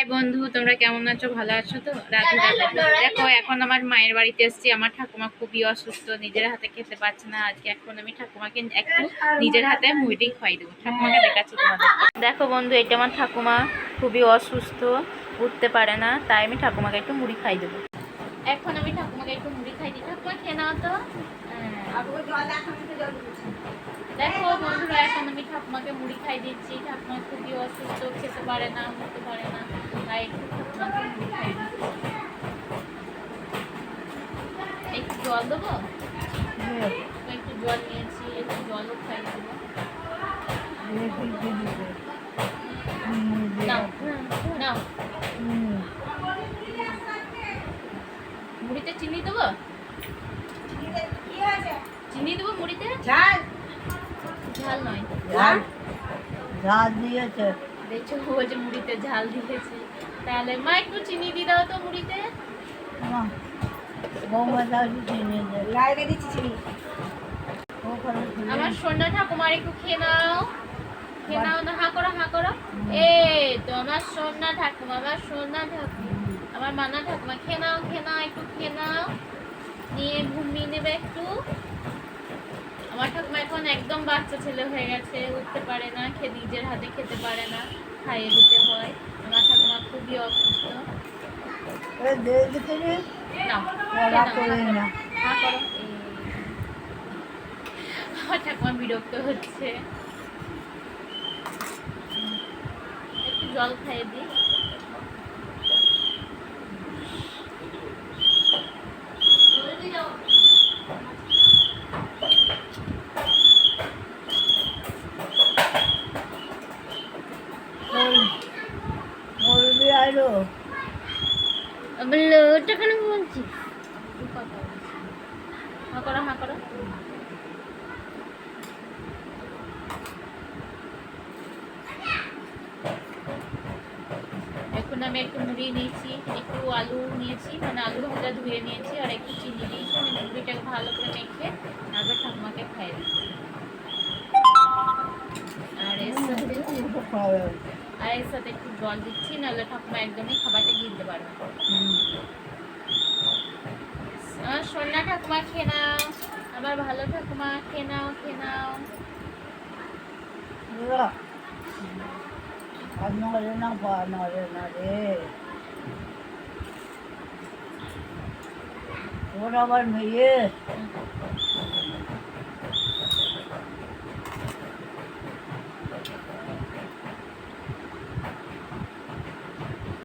High বন্ধু, তোমরা কেমন আছো? ভালো আছো তো? রাধে রাধে। দেখো, এখন আমার মায়ের বাড়িতে এসেছি। আমার ঠাকুমা খুবই অসুস্থ, নিজের হাতে খেতে পারছে না। আজকে এখন আমি ঠাকুমাকে একটু নিজের হাতে মুড়ি খাই দেবো। ঠাকুমাকে দেখাচ্ছি তোমাদের। দেখো বন্ধু, এটা আমার ঠাকুমা, খুবই অসুস্থ, উঠতে পারে না, তাই আমি ঠাকুমাকে একটু মুড়ি খাই দেবো। এখন আমি ঠাকুমাকে একটু মুড়ি খাই দিই। ঠাকুমা খেয়ে নাও তো। দেখো বন্ধুরা, এখন আমি ঠাকুমাকে মুড়ি খাই দিচ্ছি। ঠাকুমা খুবই অসুস্থ, খেতে পারে না, উঠতে পারে না, তাই একটু ঠাকুমাকে মুড়ি খাই দিচ্ছি। একটু জল দেবো? একটু জল নিয়েছি, একটু জলও খাই দেবো। নাও, মুড়িতে চিনি দেবো? চিনি দেবো মুড়িতে? ঝাল নয়, ঝাল দিয়েছে। দেখছো ও যে মুড়িতে ঝাল দিয়েছে। তাহলে মা একটু চিনি দিয়ে দাও তো মুড়িতে। আমার সোনা ঠাকুমার একটু খেয়ে নাও, খেয়ে নাও না। হা করো, হা করো। এই তো আমার সোনা ঠাকুমা, আমার সোনা ঠাকুমা, আমার মানা ঠাকুমা। খেয়ে নাও, খেয়ে নাও, একটু খেয়ে নাও, নিয়ে ঘুমিয়ে নেবে একটু। আমার ঠাকুমা এখন একদম বাচ্চা ছেলে হয়ে গেছে, উঠতে পারে না, নিজের হাতে খেতে পারে না, খাইয়ে দিতে হয়। আমার ঠাকুমা খুবই অসুস্থ। আমার ঠাকুমা বিরক্ত হচ্ছে, একটু জল খাইয়ে দিই। ওটা কেন বলছি? হা করো, হা করো। এখন আমি একটু মুড়ি নিয়েছি, একটু আলু নিয়েছি, মানে আলু ভাজা ধুয়ে নিয়েছি, আর একটু চিনি দিয়েছি। আমি মুড়িটাকে ভালো করে মেখে তারপর ঠাকুমাকে খাইয়ে দিচ্ছি। আর এর সাথে একটু জল দিচ্ছি, নাহলে ঠাকুমা একদমই খাবারটা গিলতে পারবে না। আমার সোনা ঠাকুমা খেয়ে নাও, আমার ভালো ঠাকুমা খেয়ে নাও, খেয়ে নাও। ওর আবার মেয়ে